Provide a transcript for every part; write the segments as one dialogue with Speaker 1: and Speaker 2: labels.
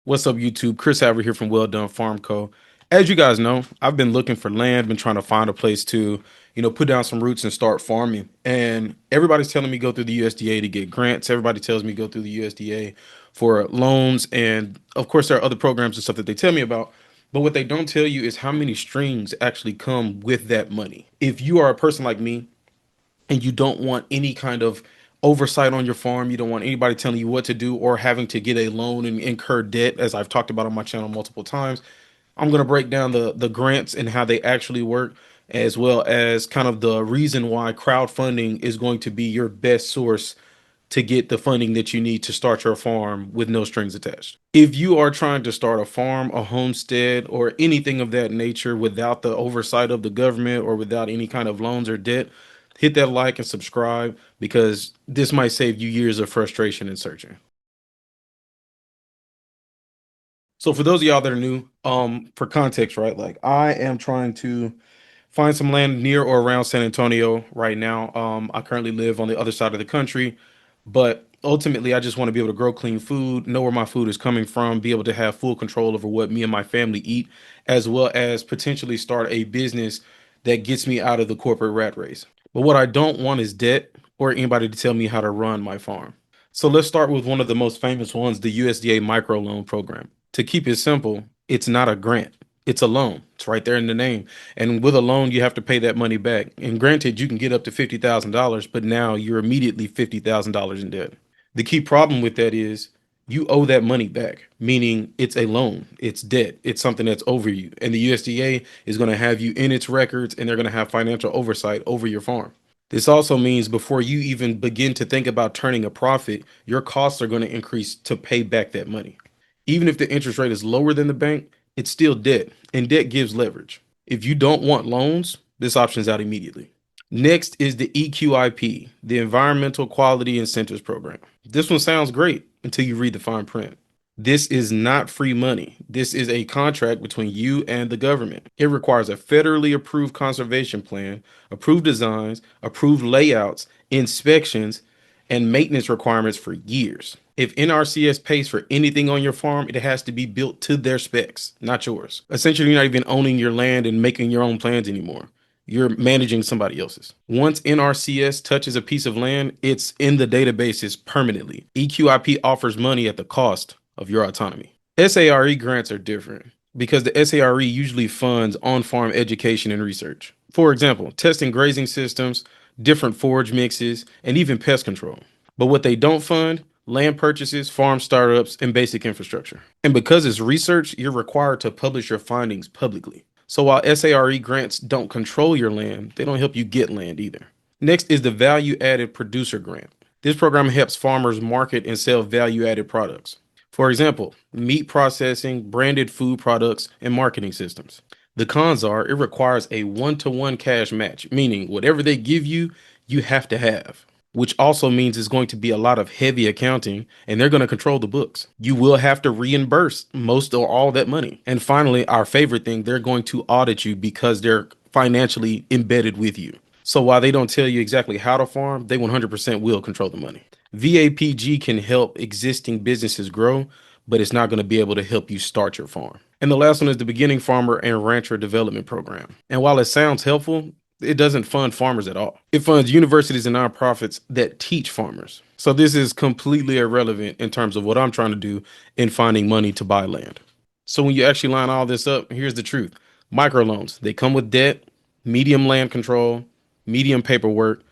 Speaker 1: What's up, YouTube? Chris Haver here from Well Done Farm Co. As you guys know, I've been looking for land, been trying to find a place to, put down some roots and start farming. And everybody's telling me go through the USDA to get grants. Everybody tells me go through the USDA for loans. And of course, there are other programs and stuff that they tell me about. But what they don't tell you is how many strings actually come with that money. If you are a person like me, and you don't want any kind of oversight on your farm. You don't want anybody telling you what to do or having to get a loan and incur debt, as I've talked about on my channel multiple times. I'm going to break down the grants and how they actually work, as well as kind of the reason why crowdfunding is going to be your best source to get the funding that you need to start your farm with no strings attached. If you are trying to start a farm, a homestead, or anything of that nature without the oversight of the government or without any kind of loans or debt, hit that like and subscribe because this might save you years of frustration and searching. So for those of y'all that are new, for context, right? Like I am trying to find some land near or around San Antonio right now. I currently live on the other side of the country, but ultimately I just want to be able to grow clean food, know where my food is coming from, be able to have full control over what me and my family eat, as well as potentially start a business that gets me out of the corporate rat race. But what I don't want is debt or anybody to tell me how to run my farm. So let's start with one of the most famous ones, the USDA microloan program. To keep it simple, it's not a grant. It's a loan. It's right there in the name. And with a loan, you have to pay that money back. And granted, you can get up to $50,000, but now you're immediately $50,000 in debt. The key problem with that is you owe that money back, meaning it's a loan, it's debt, it's something that's over you. And the USDA is going to have you in its records and they're going to have financial oversight over your farm. This also means before you even begin to think about turning a profit, your costs are going to increase to pay back that money. Even if the interest rate is lower than the bank, it's still debt, and debt gives leverage. If you don't want loans, this option is out immediately. Next is the EQIP, the Environmental Quality Incentives Program. This one sounds great until you read the fine print. This is not free money. This is a contract between you and the government. It requires a federally approved conservation plan, approved designs, approved layouts, inspections, and maintenance requirements for years. If NRCS pays for anything on your farm, it has to be built to their specs, not yours. Essentially, you're not even owning your land and making your own plans anymore. You're managing somebody else's. Once NRCS touches a piece of land, it's in the databases permanently. EQIP offers money at the cost of your autonomy. SARE grants are different because the SARE usually funds on-farm education and research. For example, testing grazing systems, different forage mixes, and even pest control. But what they don't fund, land purchases, farm startups, and basic infrastructure. And because it's research, you're required to publish your findings publicly. So while SARE grants don't control your land, they don't help you get land either. Next is the Value Added Producer Grant. This program helps farmers market and sell value added products. For example, meat processing, branded food products, and marketing systems. The cons are it requires a one-to-one cash match, meaning whatever they give you, you have to have, which also means it's going to be a lot of heavy accounting and they're going to control the books. You will have to reimburse most or all that money. And finally, our favorite thing, they're going to audit you because they're financially embedded with you. So while they don't tell you exactly how to farm, they 100% will control the money. VAPG can help existing businesses grow, but it's not going to be able to help you start your farm. And the last one is the Beginning Farmer and Rancher Development Program. And while it sounds helpful, it doesn't fund farmers at all. It funds universities and nonprofits that teach farmers. So this is completely irrelevant in terms of what I'm trying to do in finding money to buy land. So when you actually line all this up, here's the truth. Microloans, they come with debt, medium land control, medium paperwork,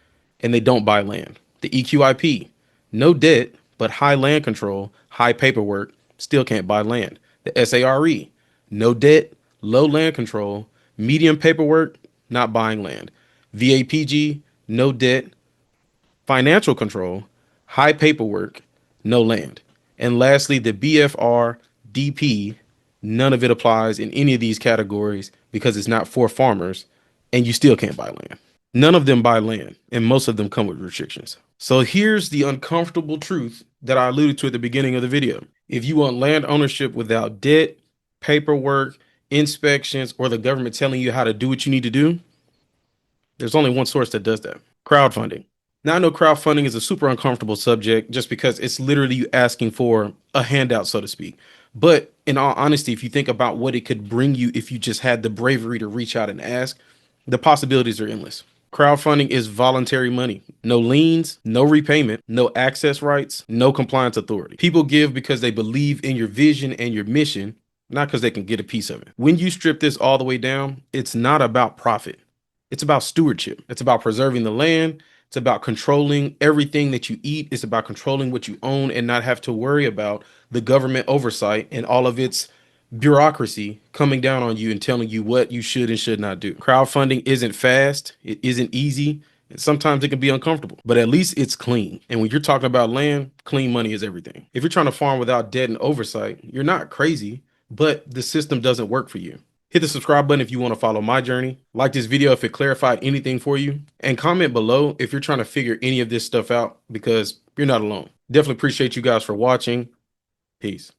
Speaker 1: and they don't buy land. The EQIP, no debt, but high land control, high paperwork, still can't buy land. The SARE, no debt, low land control, medium paperwork, not buying land. VAPG, no debt, financial control, high paperwork, no land. And lastly, the BFR DP, none of it applies in any of these categories because it's not for farmers and you still can't buy land. None of them buy land and most of them come with restrictions. So here's the uncomfortable truth that I alluded to at the beginning of the video. If you want land ownership without debt, paperwork, inspections, or the government telling you how to do what you need to do, there's only one source that does that: crowdfunding. Now, I know crowdfunding is a super uncomfortable subject just because it's literally you asking for a handout, so to speak. But in all honesty, if you think about what it could bring you if you just had the bravery to reach out and ask, the possibilities are endless. Crowdfunding is voluntary money. No liens, no repayment, no access rights, no compliance authority. People give because they believe in your vision and your mission, not because they can get a piece of it. When you strip this all the way down, it's not about profit. It's about stewardship. It's about preserving the land. It's about controlling everything that you eat. It's about controlling what you own and not have to worry about the government oversight and all of its bureaucracy coming down on you and telling you what you should and should not do. Crowdfunding isn't fast, it isn't easy, and sometimes it can be uncomfortable, but at least it's clean. And when you're talking about land, clean money is everything. If you're trying to farm without debt and oversight, you're not crazy, but the system doesn't work for you. Hit the subscribe button if you want to follow my journey. Like this video if it clarified anything for you. And comment below if you're trying to figure any of this stuff out because you're not alone. Definitely appreciate you guys for watching. Peace.